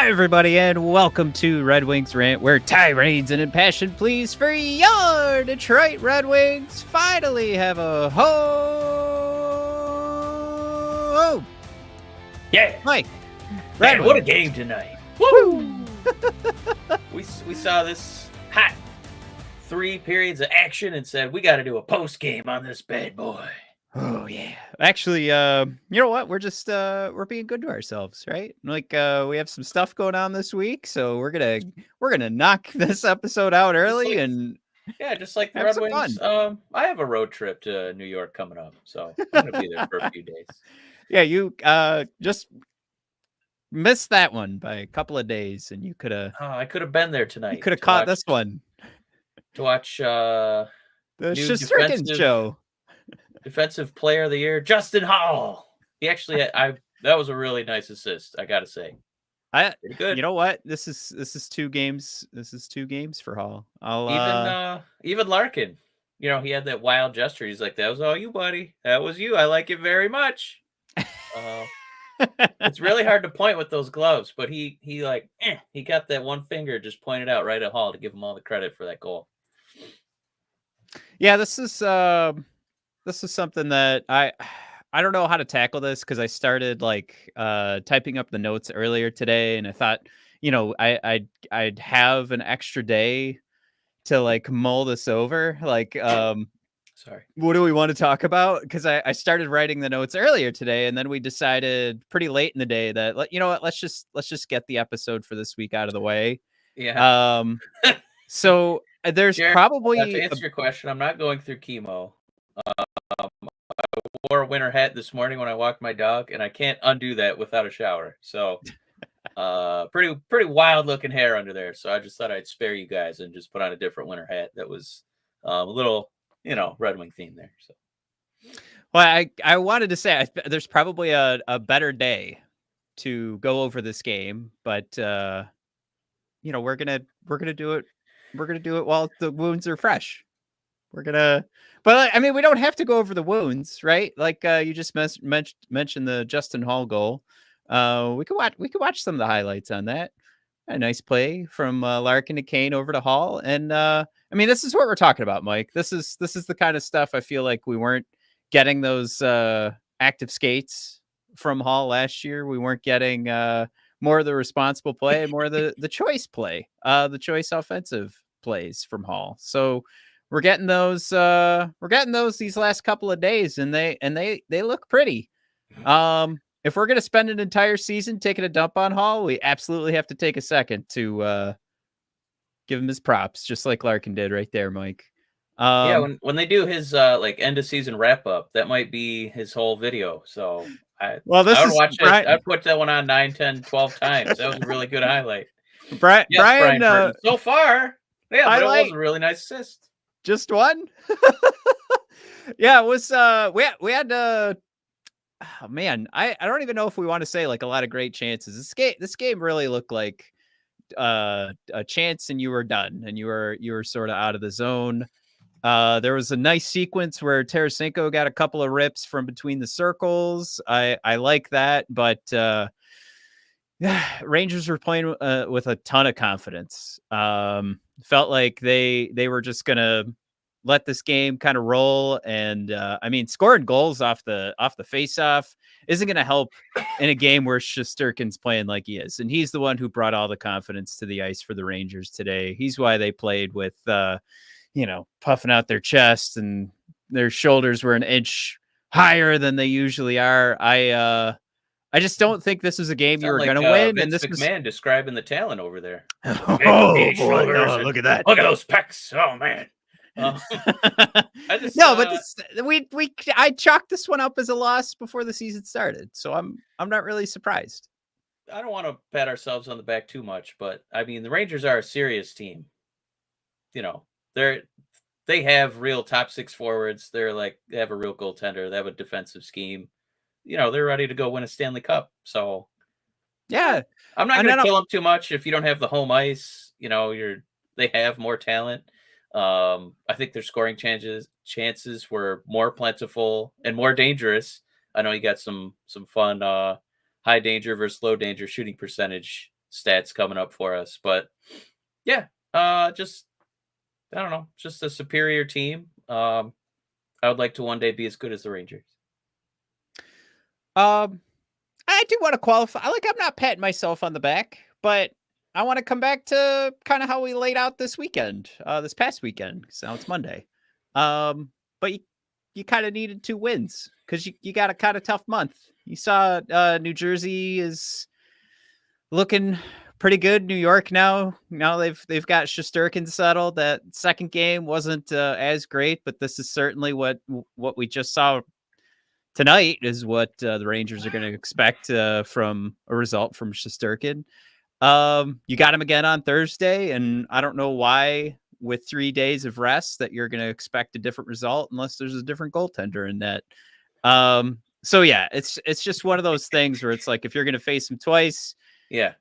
Hi, everybody, and welcome to Red Wings Rant, where tirades and impassioned pleas for your Detroit Red Wings finally have a home. Yeah, Mike, Red Wings. What a game tonight! Woo! we saw this hot 3 periods of action and said we got to do a post game on this bad boy. Oh yeah. Actually, you know what? We're just we're being good to ourselves, right? Like we have some stuff going on this week, so we're gonna knock this episode out early just like the Red Wings. I have a road trip to New York coming up, so I'm gonna be there for a few days. Yeah, you just missed that one by a couple of days, and you could have. Oh, I could have been there tonight. You could have caught this one to watch the Shesterkin show. Defensive Player of the Year, Justin Holl. He actually, that was a really nice assist. I gotta say, pretty good. You know what? This is 2 games. This is 2 games for Holl. Even Larkin. You know, he had that wild gesture. He's like, "That was all you, buddy. That was you. I like it very much." It's really hard to point with those gloves, but he got that one finger just pointed out right at Holl to give him all the credit for that goal. Yeah, this is something that I don't know how to tackle this because I started typing up the notes earlier today, and I thought, I'd have an extra day to mull this over. Sorry, what do we want to talk about? Because I started writing the notes earlier today, and then we decided pretty late in the day that, you know what, let's just get the episode for this week out of the way. Yeah. So there's Jared, probably to answer your question, I'm not going through chemo. I wore a winter hat this morning when I walked my dog, and I can't undo that without a shower. So, pretty wild looking hair under there. So I just thought I'd spare you guys and just put on a different winter hat that was a little, Red Wing theme there. So, well, I wanted to say there's probably a better day to go over this game, but we're gonna do it. We're gonna do it while the wounds are fresh. But I mean, we don't have to go over the wounds, right? Like you just mentioned the Justin Holl goal. We could watch some of the highlights on that. A nice play from Larkin to Kane over to Holl, and I mean, this is what we're talking about, Mike. This is the kind of stuff I feel like we weren't getting those active skates from Holl last year. We weren't getting more of the responsible play, more of the choice play, the choice offensive plays from Holl. So we're getting those these last couple of days, and they look pretty. If we're gonna spend an entire season taking a dump on Holl, we absolutely have to take a second to give him his props, just like Larkin did right there, Mike. Yeah, when they do his end of season wrap up, that might be his whole video. So I would watch it. I'd put that one on 9, 10, 12 times. That was a really good highlight. Brian, so far, yeah, but it was a really nice assist. Just one? Yeah, it was we had oh man, I don't even know if we want to say like a lot of great chances. This game really looked like a chance and you were done, and you were sort of out of the zone. There was a nice sequence where Tarasenko got a couple of rips from between the circles. I like that, but Rangers were playing with a ton of confidence. Felt like they were just gonna let this game kind of roll, and I mean, scoring goals off the face-off isn't going to help in a game where Shesterkin's playing like he is, and he's the one who brought all the confidence to the ice for the Rangers today. He's why they played with puffing out their chest, and their shoulders were an inch higher than they usually are. I just don't think this was a game you were going to win. Vince and this McMahon describing the talent over there. Look at that! Look at those pecs! Oh man! I chalked this one up as a loss before the season started, so I'm not really surprised. I don't want to pat ourselves on the back too much, but I mean, the Rangers are a serious team. They have real top 6 forwards. They have a real goaltender. They have a defensive scheme. They're ready to go win a Stanley Cup. So yeah, I'm not going to kill them too much if you don't have the home ice. They have more talent. I think their scoring chances were more plentiful and more dangerous. I know you got some fun high danger versus low danger shooting percentage stats coming up for us. But yeah, just I don't know, just a superior team. I would like to one day be as good as the Rangers. Um, I do want to qualify. Like, I'm not patting myself on the back, but I want to come back to kind of how we laid out this weekend, this past weekend. So now it's Monday. But you kind of needed 2 wins because you got a kind of tough month. You saw New Jersey is looking pretty good. New York now they've got Shesterkin settled. That second game wasn't as great, but this is certainly what we just saw tonight is what the Rangers are going to expect from a result from Shesterkin. You got him again on Thursday, and I don't know why with 3 days of rest that you're going to expect a different result unless there's a different goaltender in that. So yeah, it's just one of those things where it's like if you're going to face him twice, yeah,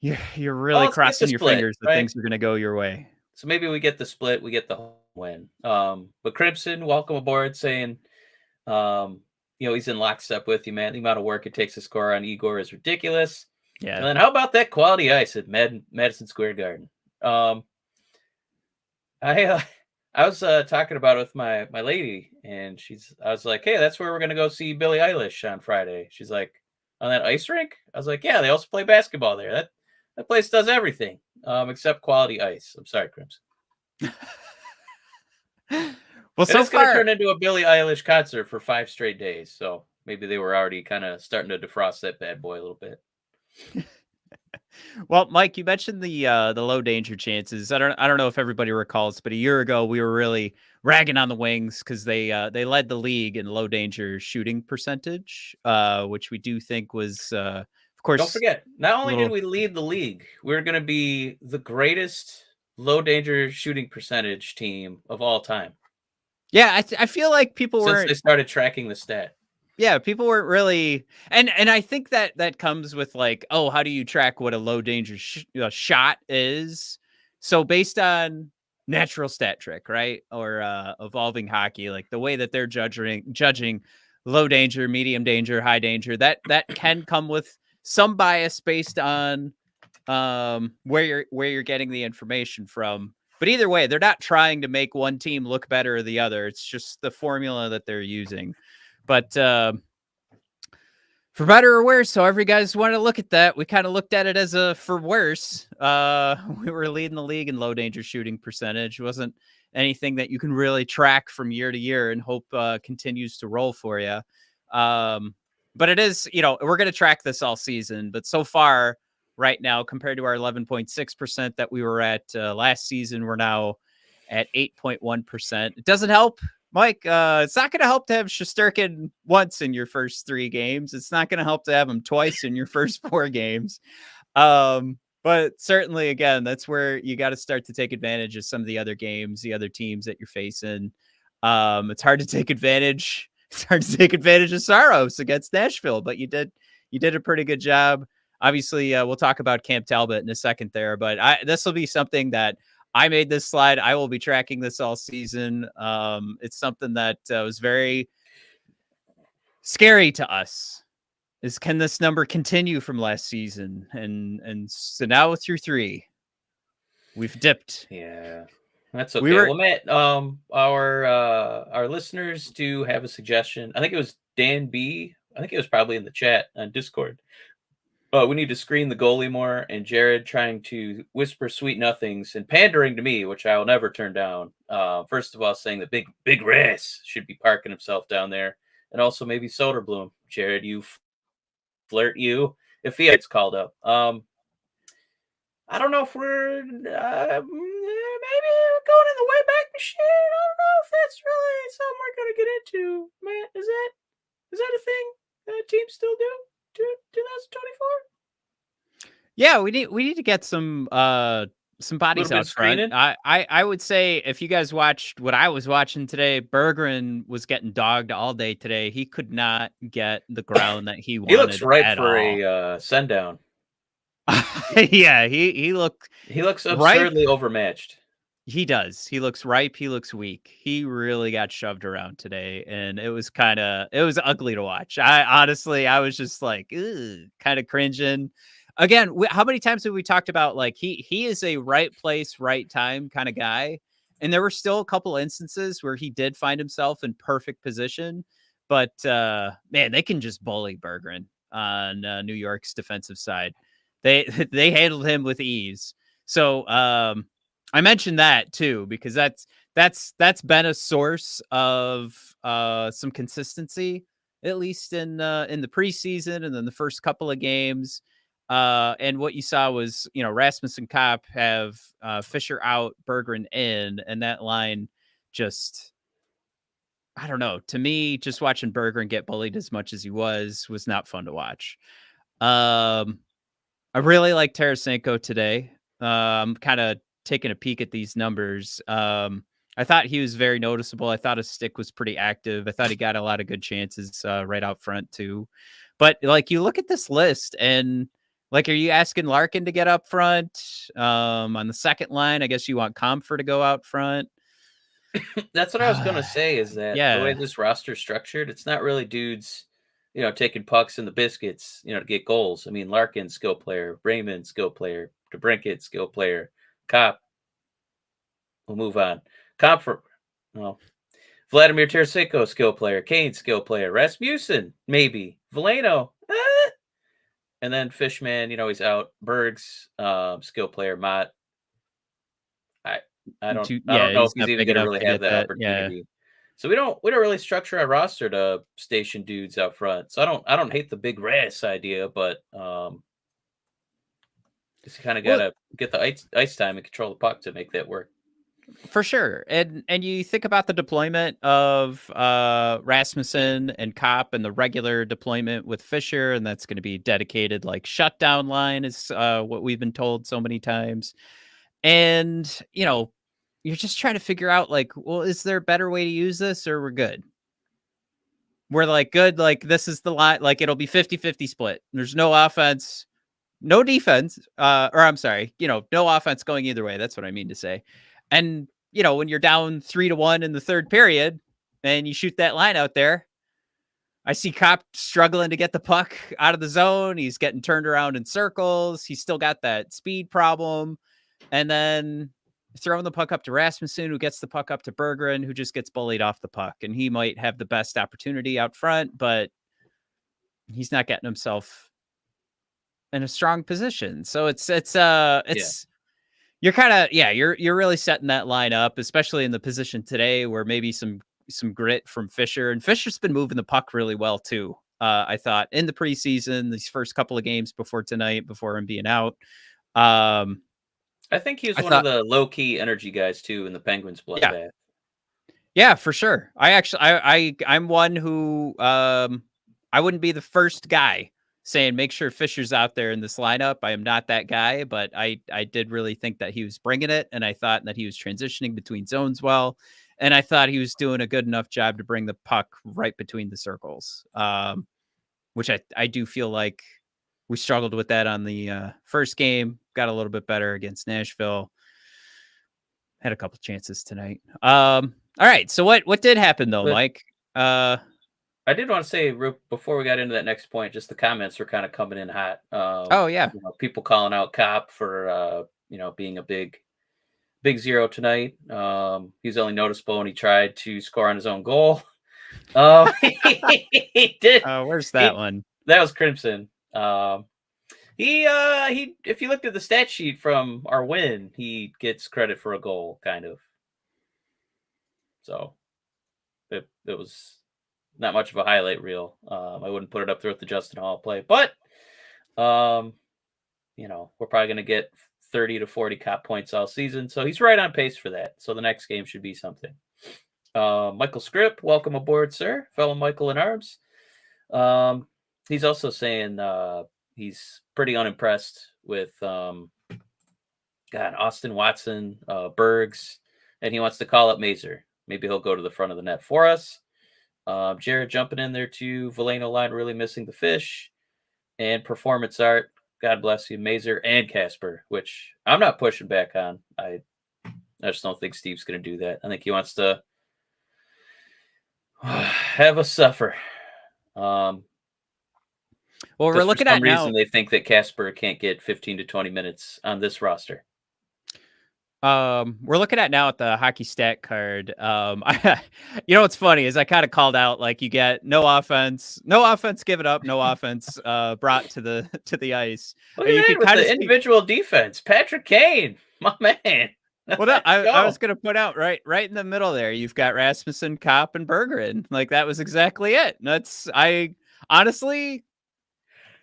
you're really crossing your fingers that right? things are going to go your way. So maybe we get the split, we get the win. But Crimson, welcome aboard, saying, he's in lockstep with you, man. The amount of work it takes to score on Igor is ridiculous. Yeah. And then how about that quality ice at Madison Square Garden? I was talking about it with my lady, and I was like, hey, that's where we're gonna go see Billie Eilish on Friday. She's like, on that ice rink? I was like, yeah, they also play basketball there. That place does everything, except quality ice. I'm sorry, Crimson. Well, so it's going to turn into a Billie Eilish concert for 5 straight days. So maybe they were already kind of starting to defrost that bad boy a little bit. Well, Mike, you mentioned the low danger chances. I don't know if everybody recalls, but a year ago we were really ragging on the Wings because they led the league in low danger shooting percentage, which we do think was of course. Don't forget, not only did we lead the league, we're going to be the greatest low danger shooting percentage team of all time. Yeah, I feel like people since they started tracking the stat. Yeah, people weren't really, and I think that comes with like, oh, how do you track what a low danger shot is? So based on natural stat trick, right, or evolving hockey, like the way that they're judging low danger, medium danger, high danger, that can come with some bias based on where you're getting the information from. But either way, they're not trying to make one team look better or the other. It's just the formula that they're using. But for better or worse, however you guys want to look at that, we kind of looked at it as a for worse. We were leading the league in low danger shooting percentage. It wasn't anything that you can really track from year to year and hope continues to roll for you. But it is, we're going to track this all season. But so far, right now, compared to our 11.6% that we were at last season, we're now at 8.1%. It doesn't help, Mike. It's not going to help to have Shesterkin once in your first 3 games. It's not going to help to have him twice in your first 4 games. But certainly, again, that's where you got to start to take advantage of some of the other games, the other teams that you're facing. It's hard to take advantage. It's hard to take advantage of Saros against Nashville, but you did a pretty good job. Obviously, we'll talk about Cam Talbot in a second there, but this will be something that I made this slide. I will be tracking this all season. It's something that was very scary to us. Is can this number continue from last season? And so now through 3, we've dipped. Yeah, that's okay. Well, Matt, our listeners do have a suggestion. I think it was Dan B. I think it was probably in the chat on Discord. We need to screen the goalie more, and Jared trying to whisper sweet nothings and pandering to me, which I will never turn down. First of all, saying that Big Rass should be parking himself down there, and also maybe Soderblom. Jared, you flirt you if he gets called up. I don't know if we're maybe going in the way back machine. I don't know if that's really something we're going to get into. Matt, is that a thing that teams still do? 2024. Yeah, we need to get some bodies out front. I would say if you guys watched what I was watching today, Berggren was getting dogged all day today. He could not get the ground that he wanted. He looks ripe for a send down. Yeah, he looks absurdly overmatched. He does. He looks ripe. He looks weak. He really got shoved around today, and it was ugly to watch. I was just like, kind of cringing. again, how many times have we talked about like he is a right place, right time kind of guy, and there were still a couple instances where he did find himself in perfect position, but man, they can just bully Berggren on New York's defensive side. They they handled him with ease. So I mentioned that too because that's been a source of some consistency, at least in the preseason and then the first couple of games. And what you saw was, Rasmussen Kopp have Fisher out, Berggren in, and that line just, I don't know. To me, just watching Berggren get bullied as much as he was not fun to watch. I really like Tarasenko today. I'm kind of taking a peek at these numbers. I thought he was very noticeable. I thought his stick was pretty active. I thought he got a lot of good chances right out front too. But like you look at this list and like, are you asking Larkin to get up front? On the second line, I guess you want Comfort to go out front. That's what I was gonna say is that the way Yeah. this roster's structured, it's not really dudes, taking pucks in the biscuits, to get goals. I mean, Larkin, skill player, Raymond, skill player, DeBrincat, skill player, Cop, we'll move on. Comfort, well, Vladimir Tarasenko, skill player, Kane, skill player, Rasmussen, maybe, Veleno, and then Fishman, he's out. Bergs, skill player, Mott. I don't I Yeah, don't know if he's he's not even big gonna enough really to have get that that. Yeah. opportunity. So we don't really structure our roster to station dudes out front. So I don't hate the big Rass idea, but just kind of Well, gotta get the ice time and control the puck to make that work. for sure. And you think about the deployment of Rasmussen and Kopp and the regular deployment with Fisher, and that's going to be dedicated like shutdown line is what we've been told so many times. And, you're just trying to figure out like, well, is there a better way to use this or we're good? We're like good, like this is the line, like it'll be 50-50 split. There's no offense, no defense, or I'm sorry, no offense going either way. That's what I mean to say. And, when you're down 3-1 in the third period and you shoot that line out there, I see Kopp struggling to get the puck out of the zone. He's getting turned around in circles. He's still got that speed problem. And then throwing the puck up to Rasmussen, who gets the puck up to Berggren, who just gets bullied off the puck. And he might have the best opportunity out front, but he's not getting himself in a strong position. So Yeah. you're kind of, yeah, you're really setting that line up, especially in the position today where maybe some grit from Fisher, and Fisher's been moving the puck really well too. I thought in the preseason, these first couple of games before tonight, before him being out. I think he was I one of thought, the low key energy guys too in the Penguins yeah, bloodbath. yeah, for sure. I'm one who I wouldn't be the first guy saying make sure Fisher's out there in this lineup. I am not that guy, but I did really think that he was bringing it, and I thought that he was transitioning between zones well, and I thought he was doing a good enough job to bring the puck right between the circles, which I do feel like we struggled with that on the first game. Got a little bit better against Nashville. Had a couple chances tonight. All right. So what did happen though, But Mike? Uh, I did want to say before we got into that next point, just the comments were kind of coming in hot. oh yeah. People calling out Cop for being a big zero tonight. He's only noticeable when he tried to score on his own goal. He did. Where's that He one? that was Crimson. He if you looked at the stat sheet from our win, he gets credit for a goal, kind of. So it was not much of a highlight reel. I wouldn't put it up there with the Justin Holl play, but we're probably going to get 30 to 40 Cop points all season, so he's right on pace for that. So the next game should be something. Michael Scripp, welcome aboard, sir, fellow Michael in arms. He's also saying he's pretty unimpressed with Austin Watson, Bergs, and he wants to call up Mazer. Maybe he'll go to the front of the net for us. Jared jumping in there too. Veleno line really missing the fish. And performance art. God bless you, Mazer and Casper, which I'm not pushing back on. I just don't think Steve's going to do that. I think he wants to have us suffer. Well, we're Because for looking some at reason now. they think that Casper can't get 15 to 20 minutes on this roster. We're looking at now at the hockey stat card. You know what's funny is I kind of called out like you get no offense given up, no offense brought to the to the ice. Look at You that can with kind of the see. individual defense. Patrick Kane, my man. Well, no, Let's I was go. gonna put out right in the middle there. You've got Rasmussen, Kopp, and Bergeron. Like that was exactly it. That's I honestly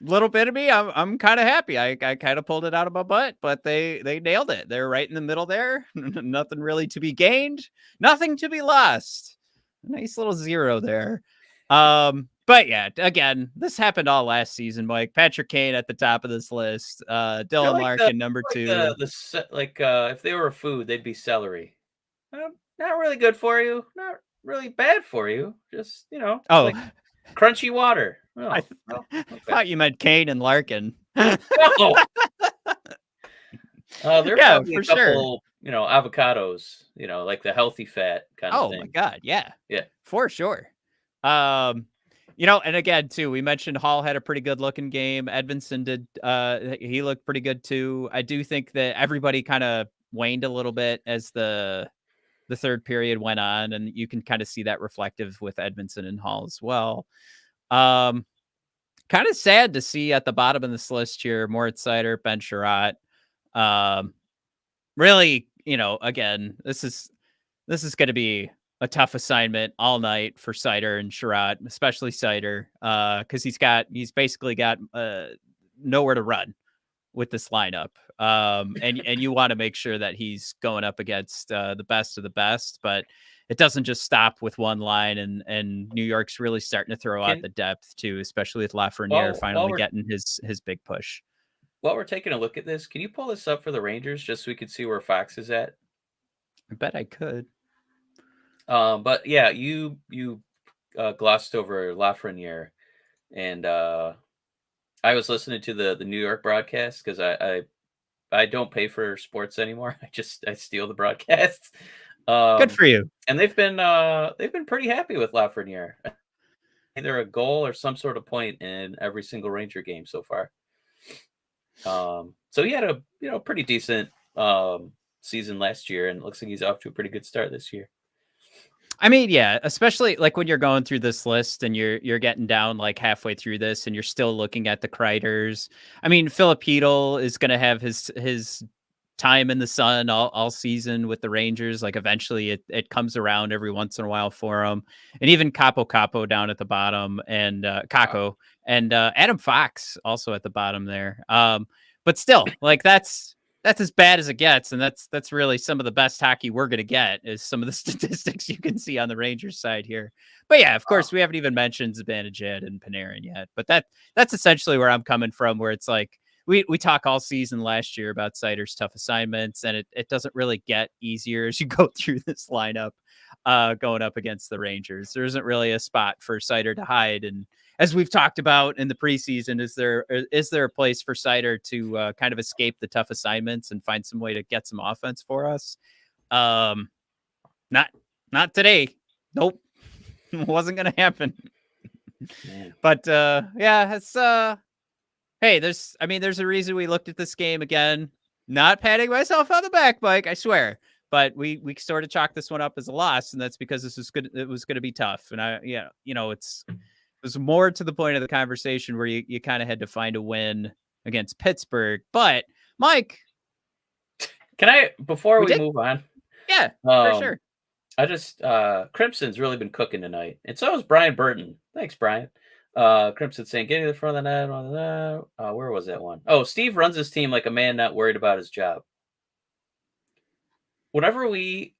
little bit of me, I'm kind of happy. I kind of pulled it out of my butt, but they nailed it. They're right in the middle there. Nothing really to be gained, nothing to be lost. Nice little zero there. But yeah, again, this happened all last season, Mike. Patrick Kane at the top of this list. They're Dylan like the Larkin, number like two. if they were a food, they'd be celery. Not really good for you. Not really bad for you. Just it's Oh, like crunchy water. I Oh, well, okay. thought you meant Kane and Larkin. No. There are Yeah, probably for a sure. couple, avocados, like the healthy fat kind of Oh my thing. god, yeah. Yeah. For sure. Um, and again too, we mentioned Holl had a pretty good looking game. Edmondson did he looked pretty good too. I do think that everybody kind of waned a little bit as the third period went on, and you can kind of see that reflective with Edmondson and Holl as well. Um, Kind of sad to see at the bottom of this list here, Moritz Seider, Ben Sherratt. Um, Really, again, this is going to be a tough assignment all night for Seider and Sherratt, especially Seider, because he's basically got nowhere to run with this lineup. And you want to make sure that he's going up against the best of the best, but it doesn't just stop with one line. And New York's really starting to throw out Can the depth too, especially with Lafreniere while while finally we're getting his big push. while we're taking a look at this, can you pull this up for the Rangers just so we can see where Fox is at? I bet I could. But yeah, you glossed over Lafreniere, and I was listening to the New York broadcast because I don't pay for sports anymore. I steal the broadcasts. Good for you. And they've been pretty happy with Lafreniere. Either a goal or some sort of point in every single Ranger game so far. So he had a pretty decent season last year, and it looks like he's off to a pretty good start this year. I mean, yeah, especially like when you're going through this list and you're getting down like halfway through this and you're still looking at the Kreiders. I mean, Filipino is going to have his time in the sun all season with the Rangers. Like eventually it comes around every once in a while for him. And even Capo down at the bottom and Kako and Adam Fox also at the bottom there. But still, like that's as bad as it gets, and that's really some of the best hockey we're going to get is some of the statistics you can see on the Rangers side here. But yeah, of course, we haven't even mentioned Zibanejad and Panarin yet. But that's essentially where I'm coming from, where it's like we talk all season last year about Seider's tough assignments, and it doesn't really get easier as you go through this lineup going up against the Rangers. There isn't really a spot for Seider to hide, and as we've talked about in the preseason, is there a place for Seider to kind of escape the tough assignments and find some way to get some offense for us? Not today. Nope, wasn't gonna happen. But yeah, it's hey, there's a reason we looked at this game again. Not patting myself on the back, Mike, I swear. But we sort of chalked this one up as a loss, and that's because this was good. It was going to be tough, and there's more to the point of the conversation where you kind of had to find a win against Pittsburgh. But Mike, Can I before we we did, move on? yeah, for sure. I just Crimson's really been cooking tonight, and so is Brian Burton. Thanks, Brian. Crimson saying getting to the front of the net on the net. Where was that one? Oh, Steve runs his team like a man not worried about his job. Whenever we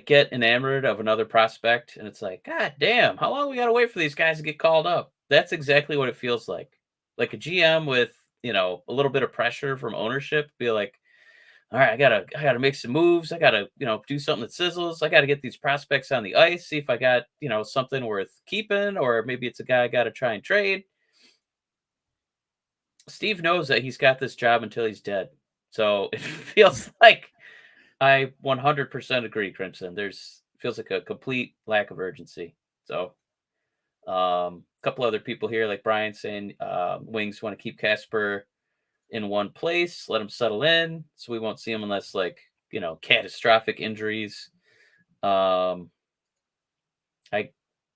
get enamored of another prospect, and it's like, God damn, how long we got to wait for these guys to get called up? That's exactly what it feels like. Like a GM with a little bit of pressure from ownership, be like, all right, I gotta make some moves. I gotta do something that sizzles. I gotta get these prospects on the ice, see if I got something worth keeping, or maybe it's a guy I gotta try and trade. Steve knows that he's got this job until he's dead, so it feels like I 100% agree, Crimson. Feels like a complete lack of urgency. So Couple other people here, like Brian saying Wings want to keep Casper in one place, let him settle in, so we won't see him unless like catastrophic injuries. Um, I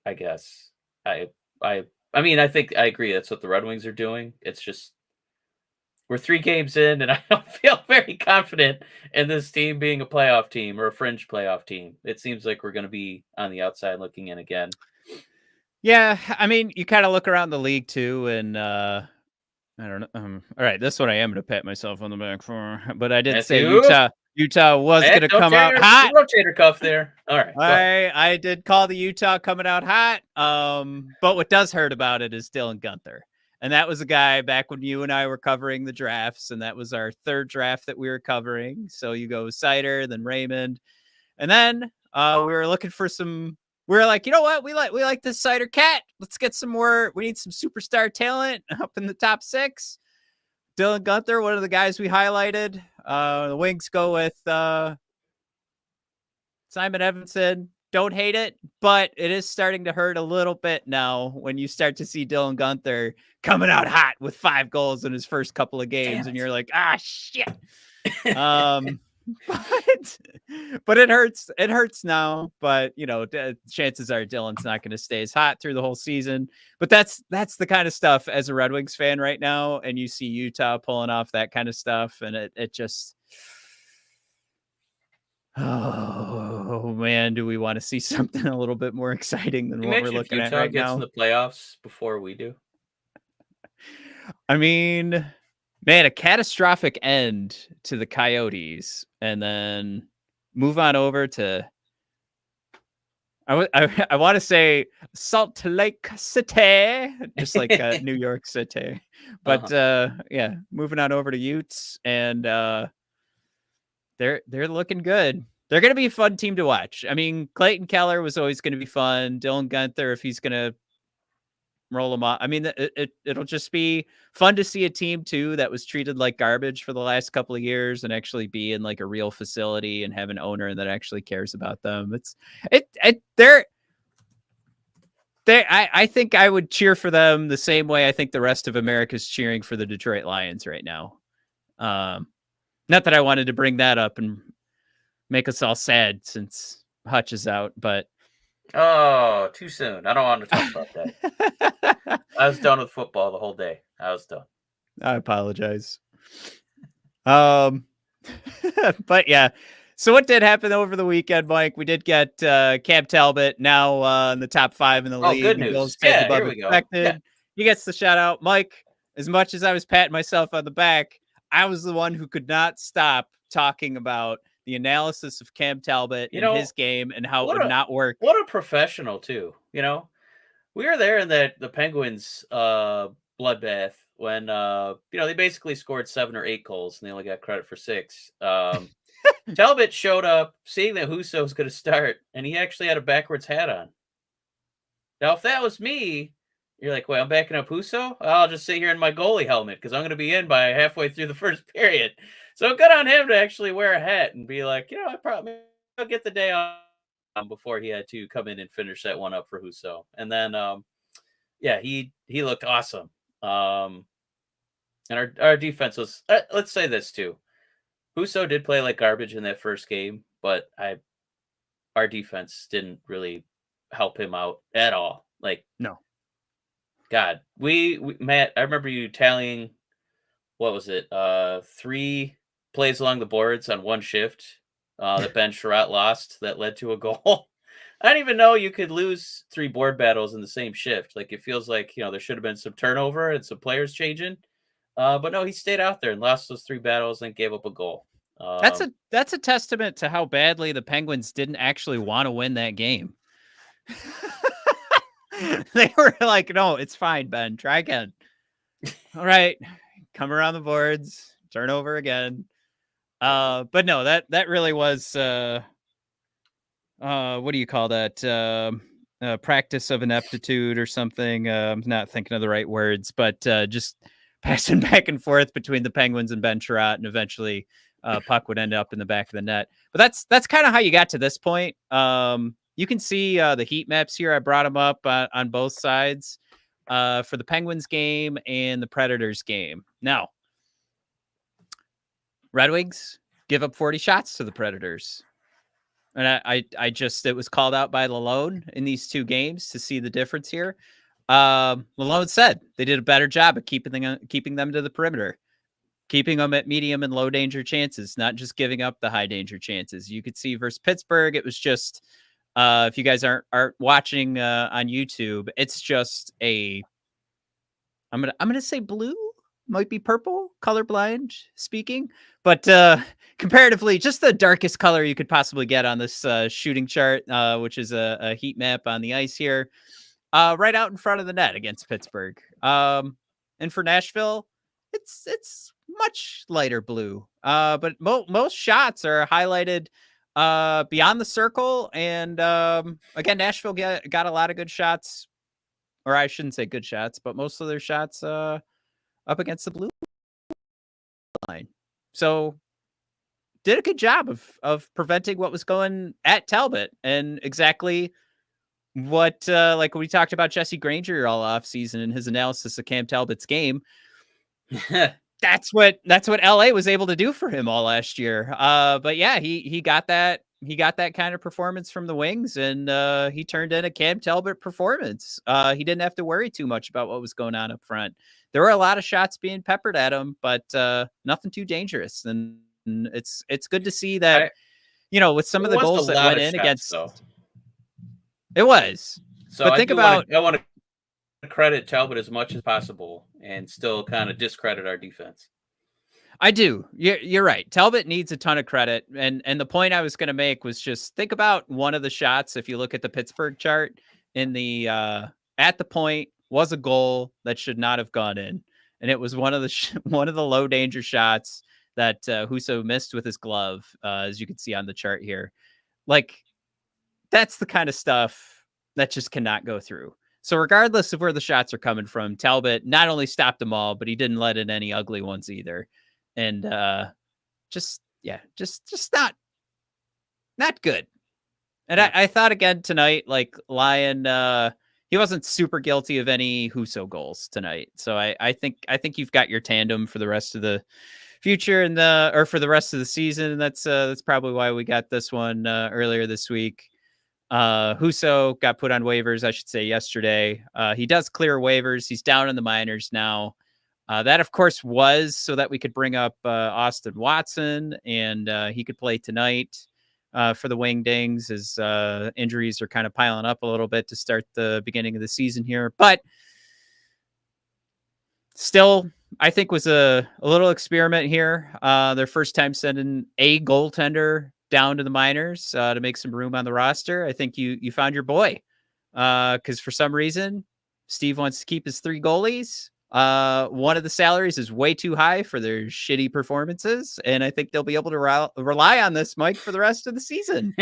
I guess I I mean I think I agree. That's what the Red Wings are doing. It's just we're 3 games in, and I don't feel very confident in this team being a playoff team or a fringe playoff team. It seems like we're going to be on the outside looking in again. Yeah, I mean, you kind of look around the league too, and I don't know. All right, this one I am going to pat myself on the back for, but I did say Matthew, Utah was going to don't come tear out your hot. rotator cuff there. All right, go ahead. I did call the Utah coming out hot. But what does hurt about it is Dylan Guenther. And that was a guy back when you and I were covering the drafts, and that was our third draft that we were covering. So you go Sider, then Raymond. And then we were looking for some. We were like, you know what? We like this Sider cat. Let's get some more. We need some superstar talent up in the top 6. Dylan Guenther, one of the guys we highlighted. The Wings go with Simon Evanson. Don't hate it, but it is starting to hurt a little bit now when you start to see Dylan Guenther coming out hot with 5 goals in his first couple of games, and you're like, shit. But it hurts. It hurts now. But chances are Dylan's not going to stay as hot through the whole season. But that's the kind of stuff as a Red Wings fan right now, and you see Utah pulling off that kind of stuff, and it just. Oh man, do we want to see something a little bit more exciting than You what we're mentioned if looking at Utah right gets in now? the playoffs before we do. I mean, man, a catastrophic end to the Coyotes, and then move on over to I want to say Salt Lake City, just like New York City, but yeah, moving on over to Utes, and they're looking good. They're going to be a fun team to watch. I mean, Clayton Keller was always going to be fun. Dylan Guenther, if he's going to roll them off. I mean, it'll just be fun to see a team too that was treated like garbage for the last couple of years and actually be in like a real facility and have an owner that actually cares about them. I think I would cheer for them the same way I think the rest of America's cheering for the Detroit Lions right now. Not that I wanted to bring that up and make us all sad since Hutch is out, but Oh, too soon. I don't want to talk about that. I was done with football the whole day. I was done. I apologize. But yeah. So what did happen over the weekend, Mike? We did get Cam Talbot now in the top 5 in the league. Good He news. goes Yeah, above here we go. expected. Yeah. He gets the shout out. Mike, as much as I was patting myself on the back, I was the one who could not stop talking about the analysis of Cam Talbot in his game and how it would not work. What a professional too. We were there in the Penguins bloodbath when they basically scored 7 or 8 goals and they only got credit for 6. Talbot showed up seeing that Husso was going to start, and he actually had a backwards hat on. Now, if that was me, you're like, wait, I'm backing up Husso? I'll just sit here in my goalie helmet because I'm going to be in by halfway through the first period. So good on him to actually wear a hat and be like, I probably I'll get the day off before he had to come in and finish that one up for Husso. And then, he looked awesome. And our defense was, let's say this too. Husso did play like garbage in that first game, but our defense didn't really help him out at all. Like, no. God, we Matt, I remember you tallying, what was it? 3 plays along the boards on one shift that Ben Sherratt lost that led to a goal. I didn't even know you could lose 3 board battles in the same shift. Like, it feels like, there should have been some turnover and some players changing. But no, he stayed out there and lost those 3 battles and gave up a goal. That's a testament to how badly the Penguins didn't actually want to win that game. They were like, no, it's fine, Ben. Try again. All right. Come around the boards. Turn over again. But no, that really was what do you call that? Practice of ineptitude or something. I'm not thinking of the right words, but just passing back and forth between the Penguins and Ben Sherratt, and eventually puck would end up in the back of the net. But that's kind of how you got to this point. you can see the heat maps here. I brought them up on both sides for the Penguins game and the Predators game. Now, Red Wings give up 40 shots to the Predators. And I just, it was called out by Lalone in these two games to see the difference here. Lalone said they did a better job of keeping them to the perimeter, keeping them at medium and low danger chances, not just giving up the high danger chances. You could see versus Pittsburgh, it was just, if you guys aren't watching on YouTube, it's just I'm gonna say blue, might be purple, colorblind speaking, but comparatively, just the darkest color you could possibly get on this shooting chart, which is a heat map on the ice here, right out in front of the net against Pittsburgh. And for Nashville, it's much lighter blue, but most shots are highlighted beyond the circle. And again, Nashville got a lot of good shots, or I shouldn't say good shots, but most of their shots up against the blue line. So did a good job of preventing what was going at Talbot, and exactly what like we talked about Jesse Granger all off season in his analysis of Cam Talbot's game. That's what LA was able to do for him all last year. But yeah, he got that kind of performance from the Wings, and he turned in a Cam Talbot performance. He didn't have to worry too much about what was going on up front. There were a lot of shots being peppered at him, but nothing too dangerous. And it's good to see that, with some of the goals that went in against. It was. So but think about. I want to credit Talbot as much as possible and still kind of discredit our defense. I do. You're right. Talbot needs a ton of credit. And the point I was going to make was just think about one of the shots. If you look at the Pittsburgh chart in the at the point was a goal that should not have gone in. And it was one of the low danger shots that Husso missed with his glove, as you can see on the chart here. Like, that's the kind of stuff that just cannot go through. So regardless of where the shots are coming from, Talbot not only stopped them all, but he didn't let in any ugly ones either. And just not good. And I thought again tonight, like Lyon, he wasn't super guilty of any Husso goals tonight. So I think you've got your tandem for the rest of the future or for the rest of the season. And that's probably why we got this one earlier this week. Husso got put on waivers, I should say, yesterday. He does clear waivers. He's down in the minors now. That, of course, was so that we could bring up Austin Watson, and he could play tonight for the Wingdings, as injuries are kind of piling up a little bit to start the beginning of the season here. But still, I think was a little experiment here. Their first time sending a goaltender down to the minors to make some room on the roster. I think you found your boy, because for some reason Steve wants to keep his 3 goalies. One of the salaries is way too high for their shitty performances, and I think they'll be able to rely on this, Mike, for the rest of the season.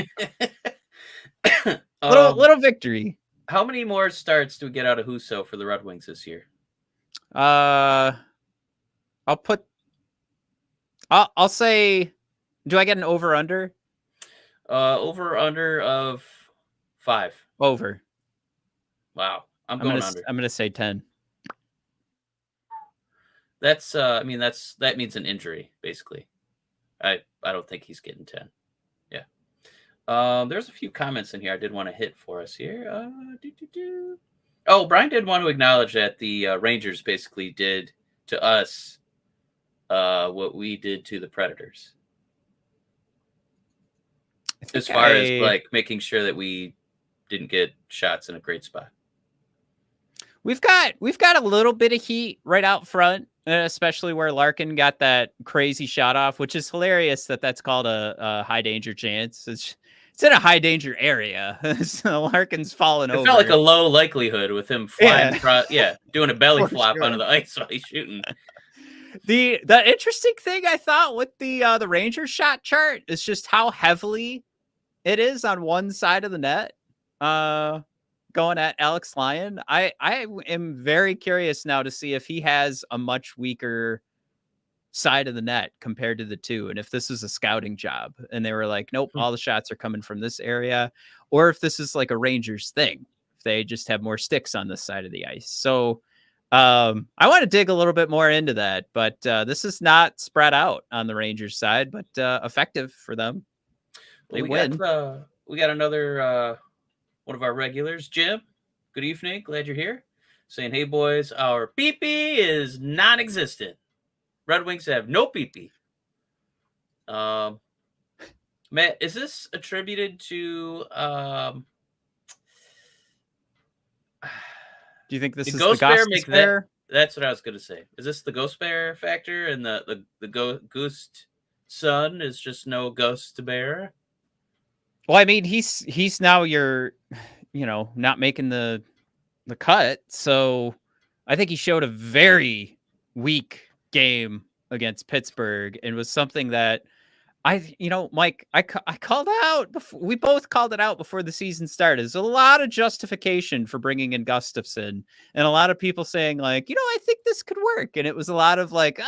little victory. How many more starts do we get out of Husso for the Red Wings this year? I'll say, do I get an over-under? Over-under of 5. Over. Wow. I'm going under. I'm going to say 10. That's, that means an injury, basically. I don't think he's getting 10. Yeah. There's a few comments in here I did want to hit for us here. Oh, Brian did want to acknowledge that the Rangers basically did to us what we did to the Predators. As far as like making sure that we didn't get shots in a great spot. We've got a little bit of heat right out front, especially where Larkin got that crazy shot off, which is hilarious that that's called a high danger chance. It's in a high danger area. So Larkin's falling over. It felt like a low likelihood with him flying doing a belly flop onto the ice while he's shooting. The interesting thing I thought with the Rangers shot chart is just how heavily it is on one side of the net, going at Alex Lyon. I am very curious now to see if he has a much weaker side of the net compared to the two, and if this is a scouting job and they were like, nope, all the shots are coming from this area, or if this is like a Rangers thing, if they just have more sticks on this side of the ice. So I want to dig a little bit more into that, but this is not spread out on the Rangers side, but effective for them. They win. We got another one of our regulars, Jim. Good evening. Glad you're here. Saying, hey, boys, our pee-pee is non-existent. Red Wings have no pee-pee. Matt, is this attributed to... do you think this is the Ghost Bear? That's what I was going to say. Is this the Ghost Bear factor, and the Ghost Son is just no Ghost Bear? Well, I mean, he's now not making the cut. So I think he showed a very weak game against Pittsburgh, and was something that Mike, I called out before. We both called it out before the season started. There's a lot of justification for bringing in Gustafsson, and a lot of people saying like, I think this could work. And it was a lot of like,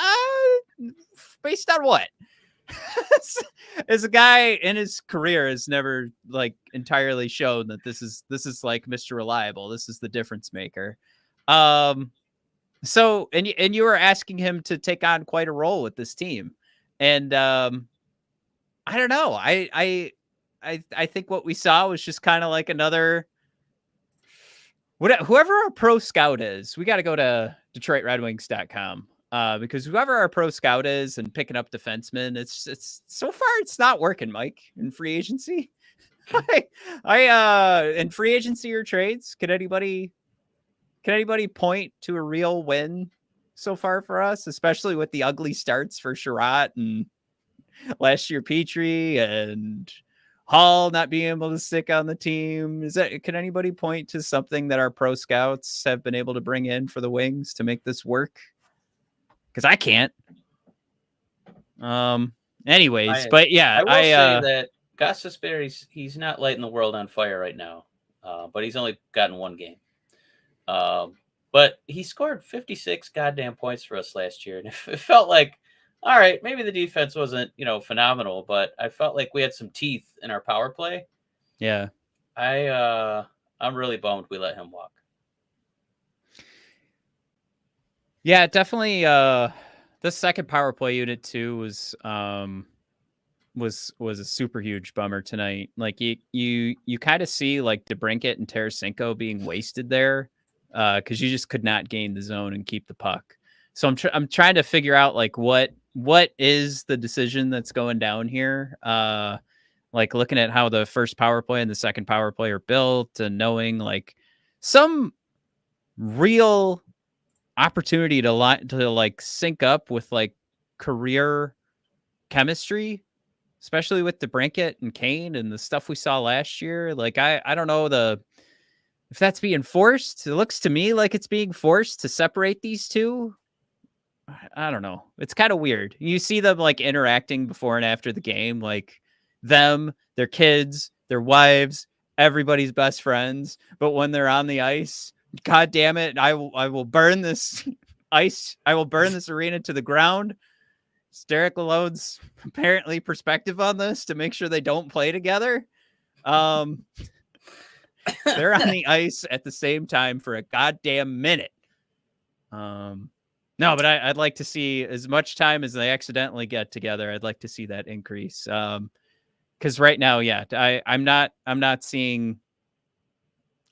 based on what? As a guy in his career has never like entirely shown that this is like Mr. Reliable. This is the difference maker. So, and you were asking him to take on quite a role with this team. And, I don't know. I think what we saw was just kind of like another, whoever our pro scout is, we got to go to DetroitRedWings.com. Because whoever our pro scout is and picking up defensemen, it's so far it's not working, Mike, in free agency. In free agency or trades, can anybody point to a real win so far for us, especially with the ugly starts for Shutout and last year Petrie and Holl not being able to stick on the team? Can anybody point to something that our pro scouts have been able to bring in for the Wings to make this work? Because I can't. Anyways, but yeah, I will say that Gustafsson, he's not lighting the world on fire right now, but he's only gotten one game. But he scored 56 goddamn points for us last year, and it felt like, all right, maybe the defense wasn't phenomenal, but I felt like we had some teeth in our power play. Yeah, I'm really bummed we let him walk. Yeah, definitely. The second power play unit too was a super huge bummer tonight. Like you kind of see like DeBrincat and Tarasenko being wasted there because you just could not gain the zone and keep the puck. So I'm trying to figure out like what is the decision that's going down here. Like looking at how the first power play and the second power play are built, and knowing like some real opportunity to like sync up with like career chemistry, especially with DeBrincat and Kane and the stuff we saw last year. Like I don't know if that's being forced. It looks to me like it's being forced to separate these two. I don't know. It's kind of weird. You see them like interacting before and after the game, like them, their kids, their wives, everybody's best friends. But when they're on the ice, God damn it, I will burn this ice. I will burn this arena to the ground. It's Derek Lalonde's apparently perspective on this to make sure they don't play together. They're on the ice at the same time for a goddamn minute. No, but I'd like to see as much time as they accidentally get together. I'd like to see that increase. Because right now, yeah, I'm not seeing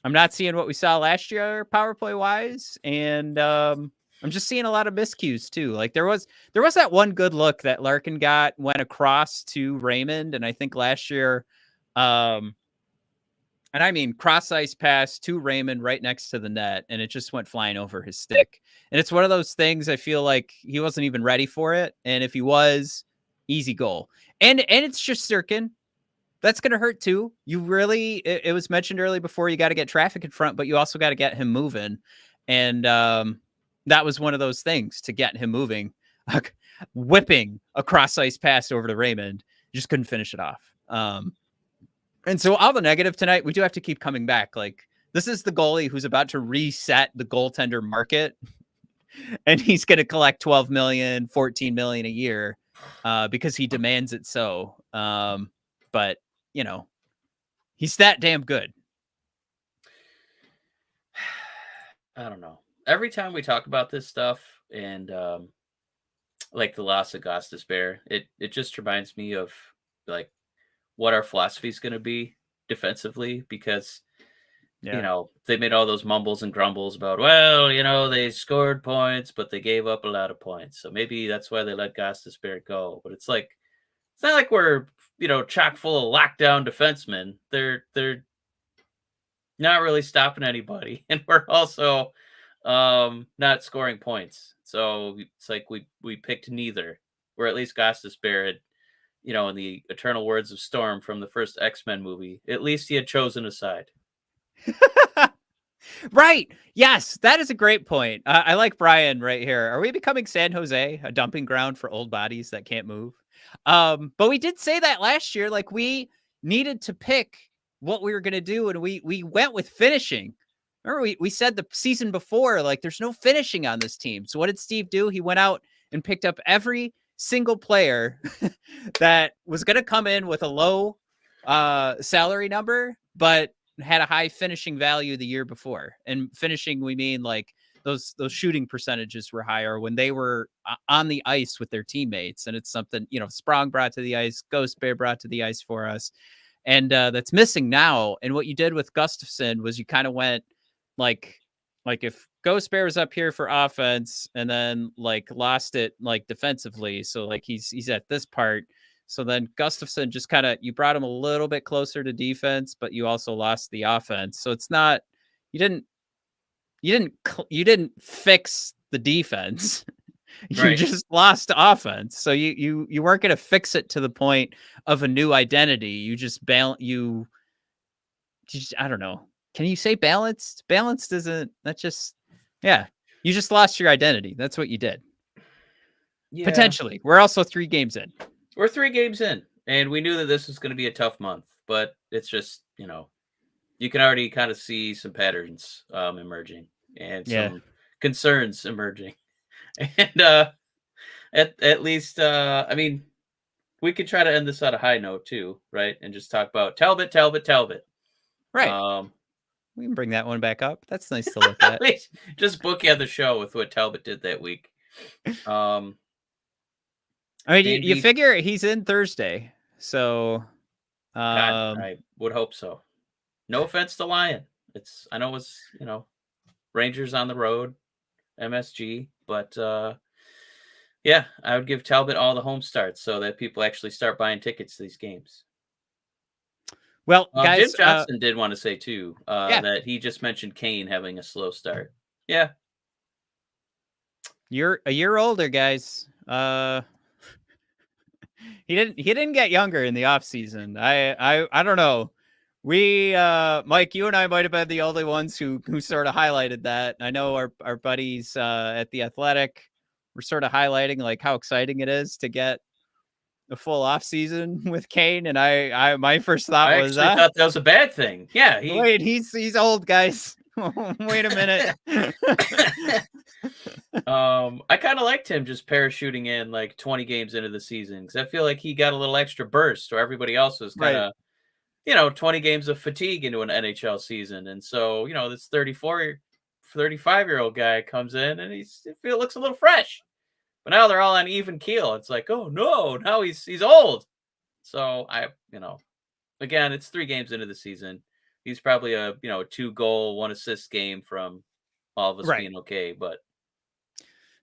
what we saw last year power play wise, and I'm just seeing a lot of miscues too. Like there was that one good look that Larkin went across to Raymond, and I think last year, and I mean cross ice pass to Raymond right next to the net, and it just went flying over his stick. And it's one of those things I feel like he wasn't even ready for it, and if he was, easy goal. And it's just Sirkin. That's going to hurt too. You really, it was mentioned early before, you got to get traffic in front, but you also got to get him moving. And that was one of those things to get him moving, whipping a cross ice pass over to Raymond. You just couldn't finish it off. And so all the negative tonight, we do have to keep coming back. Like this is the goalie who's about to reset the goaltender market. and he's going to collect 12 million, 14 million a year because he demands it so. But, he's that damn good. I don't know. Every time we talk about this stuff and like the loss of Gostisbehere, it just reminds me of like what our philosophy is going to be defensively, because they made all those mumbles and grumbles about, well, they scored points, but they gave up a lot of points. So maybe that's why they let Gostisbehere go. But it's not like we're, chock full of lockdown defensemen. They're not really stopping anybody. And we're also not scoring points. So it's like we picked neither. Or at least Gostisbehere had, in the eternal words of Storm from the first X-Men movie, at least he had chosen a side. Right. Yes, that is a great point. I like Brian right here. Are we becoming San Jose, a dumping ground for old bodies that can't move? But we did say that last year, like we needed to pick what we were going to do, and we went with finishing. Remember, we said the season before, like there's no finishing on this team. So what did Steve do? He went out and picked up every single player that was going to come in with a low salary number, but had a high finishing value the year before. And finishing, we mean like those shooting percentages were higher when they were on the ice with their teammates. And it's something, Sprong brought to the ice, Gustafsson brought to the ice for us. And that's missing now. And what you did with Gustafsson was you kind of went like if Gustafsson was up here for offense and then like lost it like defensively. So like he's at this part. So then Gustafsson just you brought him a little bit closer to defense, but you also lost the offense. So it's not, you didn't fix the defense. You just lost offense. So you weren't going to fix it to the point of a new identity. You just I don't know. Can you say balanced? Balanced isn't, that's just, you just lost your identity. That's what you did. Yeah. Potentially. We're also 3 games in. We're 3 games in, and we knew that this was going to be a tough month, but it's just, you can already kind of see some patterns emerging and some concerns emerging. And at least, we could try to end this on a high note too, right? And just talk about Talbot. Right. We can bring that one back up. That's nice to look at. Just bookend the show with what Talbot did that week. You figure he's in Thursday, so God, I would hope so. No offense to Lion. I know it's, Rangers on the road, MSG, but I would give Talbot all the home starts so that people actually start buying tickets to these games. Well, guys, Jim Johnson did want to say too that he just mentioned Kane having a slow start. Yeah, you're a year older, guys. He didn't get younger in the off season. I don't know. We Mike, you and I might have been the only ones who sort of highlighted that. I know our buddies at The Athletic were sort of highlighting like how exciting it is to get a full off season with Kane, and I my first thought was I thought that was a bad thing. Yeah, wait, he's old, guys. Wait a minute. I kind of liked him just parachuting in like 20 games into the season because I feel like he got a little extra burst where everybody else was kind of, 20 games of fatigue into an NHL season. And so, this 35-year-old guy comes in and it looks a little fresh. But now they're all on even keel. It's like, oh no, now he's old. So again, it's 3 games into the season. He's probably a 2-goal, 1-assist game from all of us being okay, but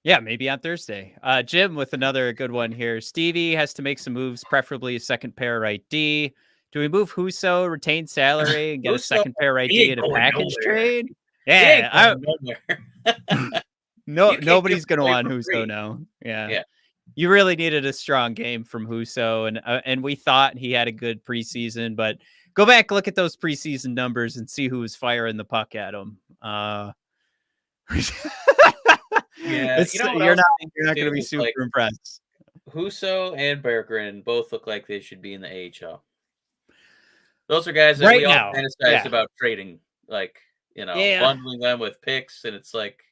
yeah, maybe on Thursday. Jim with another good one here. Stevie has to make some moves, preferably a second pair right D. Do we move Husso, retain salary, and get a second pair right D in a package trade? Yeah, nobody's going to want Husso now. Yeah. You really needed a strong game from Husso, and we thought he had a good preseason, but go back, look at those preseason numbers and see who was firing the puck at him. Yeah, you're not going to be super impressed. Husso and Berggren both look like they should be in the AHL. Those are guys that we all fantasized about trading, bundling them with picks, and it's like,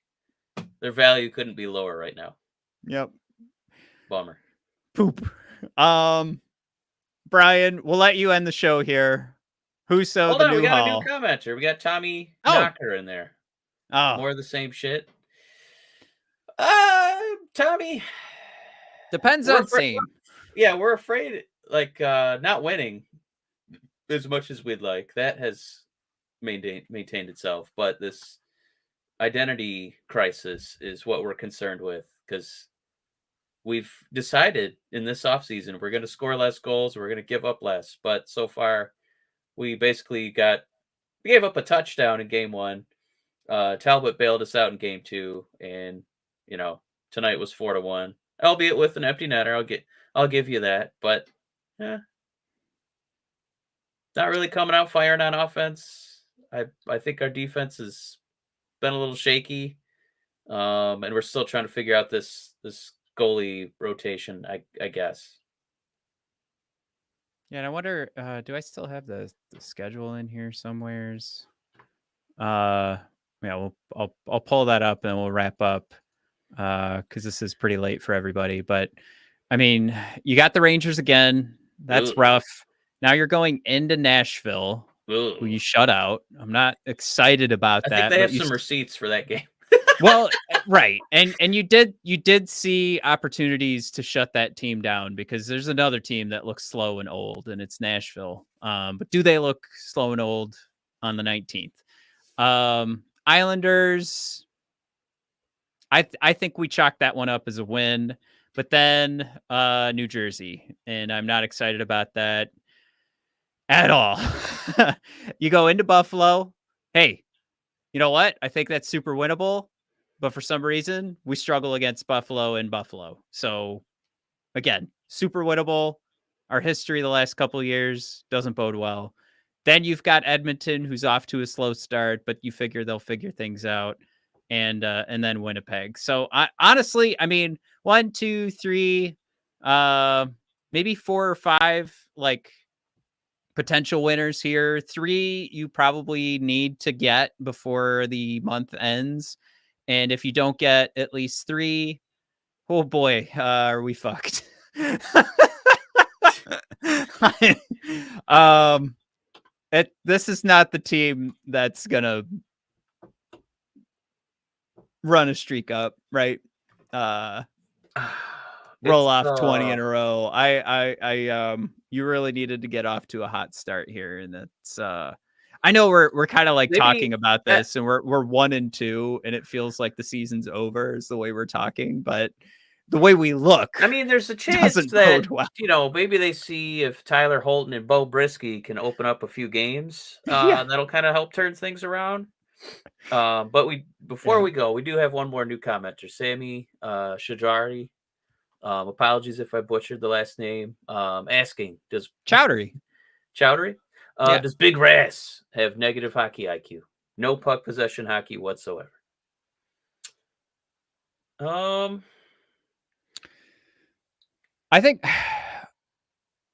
Their value couldn't be lower right now. Yep. Bummer. Poop. Brian, we'll let you end the show here. Huso, Hold the on, we new got a new Holl. commenter. We got Tommy Oh. Knocker in there. Oh. More of the same shit. Tommy. Depends on same. Yeah, we're afraid, like, not winning as much as we'd like. That has maintained itself, but this identity crisis is what we're concerned with, because we've decided in this offseason we're going to score less goals, we're going to give up less, but so far we basically gave up a touchdown in game 1. Talbot bailed us out in game 2, and tonight was 4-1, albeit with an empty netter. I'll give you that, but not really coming out firing on offense. I think our defense has been a little shaky, and we're still trying to figure out this goalie rotation, I guess. Yeah, and I wonder, do I still have the schedule in here somewheres? Yeah, I'll pull that up and we'll wrap up, because this is pretty late for everybody. But I mean, you got the Rangers again. That's rough. Now you're going into Nashville, who you shut out. I'm not excited about that. I think they have some receipts for that game. Well, right. And you did see opportunities to shut that team down, because there's another team that looks slow and old, and it's Nashville. But do they look slow and old on the 19th? Islanders, I think we chalked that one up as a win, but then New Jersey, and I'm not excited about that at all. You go into Buffalo. Hey, you know what? I think that's super winnable. But for some reason, we struggle against Buffalo in Buffalo. So, again, super winnable. Our history the last couple of years doesn't bode well. Then you've got Edmonton, who's off to a slow start, but you figure they'll figure things out. And then Winnipeg. So, honestly, I mean, 1, 2, 3, maybe 4 or 5, like, potential winners here. 3 you probably need to get before the month ends. And if you don't get at least 3, oh boy, are we fucked. This is not the team that's gonna run a streak up, right? Roll off 20 in a row. You really needed to get off to a hot start here, and that's I know we're kind of like talking about this, and we're 1-2, and it feels like the season's over is the way we're talking, but the way we look, I mean, there's a chance that maybe they see if Tyler Holton and Bo Brisky can open up a few games. That'll kind of help turn things around. But before we go, we do have one more new commenter, Sammy Shajari. Apologies if I butchered the last name. Asking, does Chowdhury? Does Big Rass have negative hockey IQ? No puck possession hockey whatsoever. I think,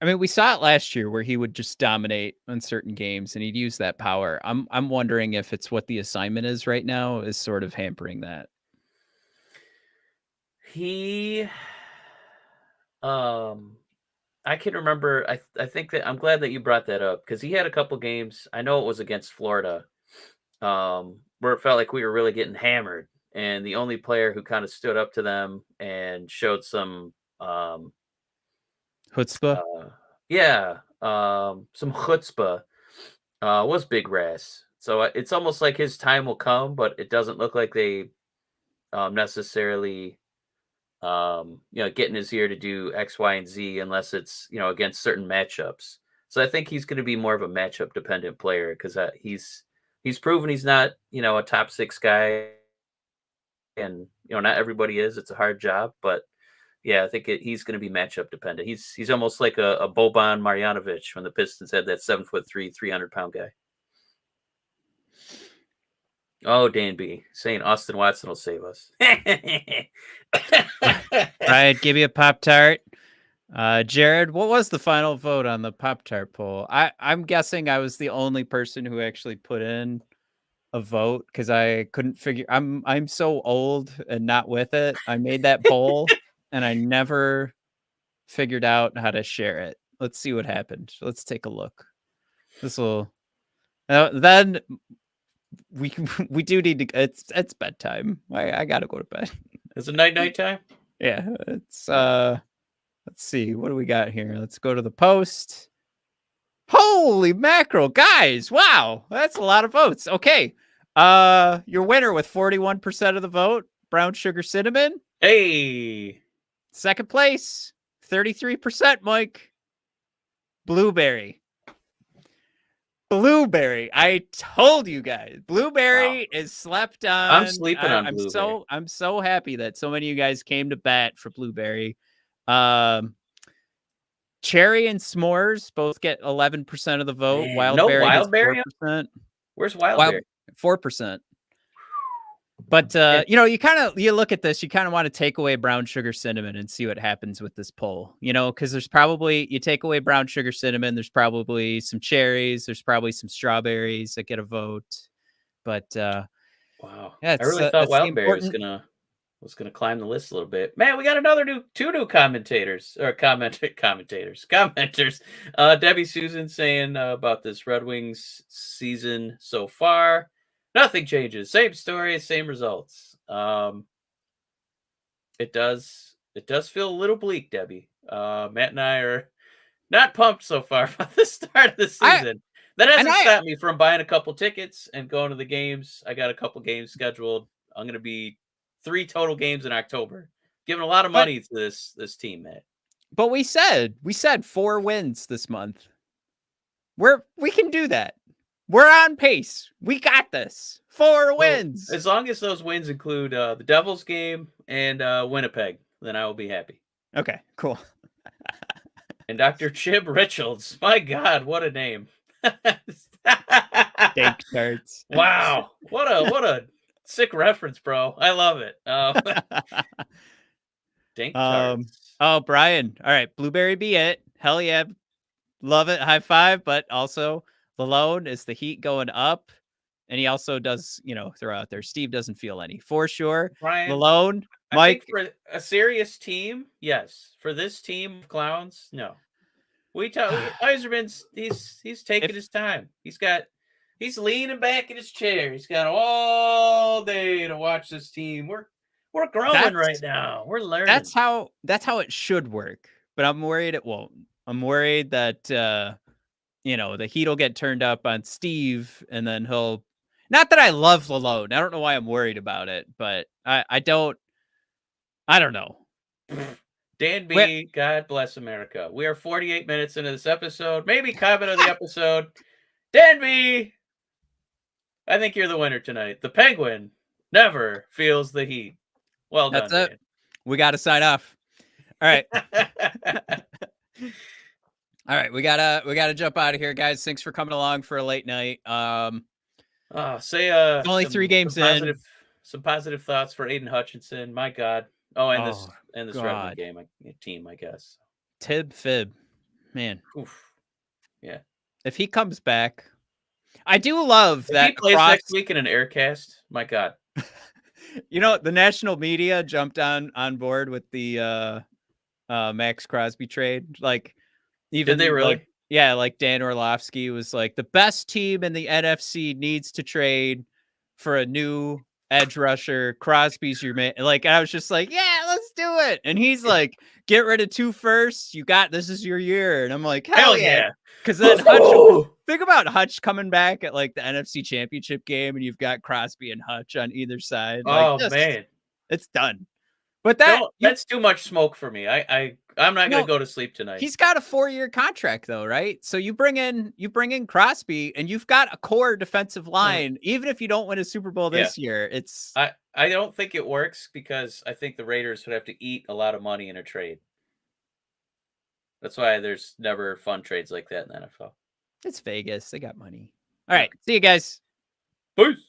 I mean, we saw it last year where he would just dominate on certain games and he'd use that power. I'm wondering if it's what the assignment is right now is sort of hampering that. I can remember, I think that I'm glad that you brought that up, because he had a couple games, I know it was against Florida, where it felt like we were really getting hammered, and the only player who kind of stood up to them and showed some chutzpah, some chutzpah, was Big Rass. So it's almost like his time will come, but it doesn't look like they necessarily get in his ear to do X, Y, and Z unless it's, against certain matchups. So I think he's going to be more of a matchup dependent player, because he's proven he's not, a top 6 guy, and, not everybody is. It's a hard job, but yeah, I think he's going to be matchup dependent. He's almost like a Boban Marjanovic when the Pistons had that 7'3", 300-pound guy. Oh, Dan B saying Austin Watson will save us. Right, give you a Pop-Tart. Jared, what was the final vote on the Pop-Tart poll? I'm guessing I was the only person who actually put in a vote because I couldn't figure. I'm so old and not with it. I made that poll and I never figured out how to share it. Let's see what happened. Let's take a look. This will then we we do need to. It's bedtime. I gotta go to bed. Is it night time? Yeah, it's let's see. What do we got here? Let's go to the post. Holy mackerel, guys. Wow, that's a lot of votes. Okay. Your winner with 41% of the vote, brown sugar cinnamon. Hey. Second place, 33%, Mike. Blueberry. Blueberry. I told you guys. Blueberry is slept on. I'm sleeping on Blueberry. I'm so happy that so many of you guys came to bat for Blueberry. Cherry and s'mores both get 11% of the vote. Man, no Wildberry? 4%. Where's Wildberry? 4%. But you look at this, you kind of want to take away brown sugar cinnamon and see what happens with this poll. Because there's probably, you take away brown sugar cinnamon, there's probably some cherries, there's probably some strawberries that get a vote. But wow, yeah, I really thought Wildberry was gonna climb the list a little bit. Man, we got two new commentators. Debbie Susan saying about this Red Wings season so far. Nothing changes. Same story, same results. It does feel a little bleak, Debbie. Matt and I are not pumped so far about the start of the season. That hasn't stopped me from buying a couple tickets and going to the games. I got a couple games scheduled. I'm going to be 3 total games in October. Giving a lot of money to this team, Matt. But we said 4 wins this month. We can do that. We're on pace. We got this. 4 wins. As long as those wins include the Devils game and Winnipeg, then I will be happy. Okay, cool. And Dr. Chib Richards. My God, what a name. Dank tarts. Wow. What a sick reference, bro. I love it. Dank tarts. Oh, Brian. All right. Blueberry be it. Hell yeah. Love it. High five. But also, Lalone is the heat going up. And he also does, throw out there. Steve doesn't feel any. For sure. Brian, Lalone, Mike. I think for a serious team, yes. For this team of clowns, no. We tell Yzerman's he's taking his time. He's leaning back in his chair. He's got all day to watch this team. We're growing right now. We're learning. That's how it should work. But I'm worried it won't. I'm worried that the heat will get turned up on Steve, and then he'll. Not that I love Lalone. I don't know why I'm worried about it, but I don't know. Dan B, God bless America. We are 48 minutes into this episode. Maybe comment of the episode. Dan B, I think you're the winner tonight. The Penguin never feels the heat. Well done. That's it. Dan. We got to sign off. All right. All right, we gotta jump out of here, guys. Thanks for coming along for a late night. Only 3 games in. Some positive thoughts for Aiden Hutchinson. My God. Oh, and this Red Wing team, I guess. Tib Fib, man. Oof. Yeah. If he comes back, I do love that. He plays next week in an aircast. My God. The national media jumped on board with the Max Crosby trade. Did they really? Like Dan Orlovsky was like, the best team in the NFC needs to trade for a new edge rusher. Crosby's your man. I was just like, yeah, let's do it. And he's like, get rid of 2 firsts. This is your year. And I'm like, hell yeah. Because then think about Hutch coming back at the NFC Championship game, and you've got Crosby and Hutch on either side. Man, it's done. But that's too much smoke for me. I'm not going to go to sleep tonight. He's got a 4-year contract though, right? So you bring in Crosby, and you've got a core defensive line. Even if you don't win a Super Bowl this year, I don't think it works, because I think the Raiders would have to eat a lot of money in a trade. That's why there's never fun trades like that in the NFL. It's Vegas. They got money. All right. See you guys. Peace.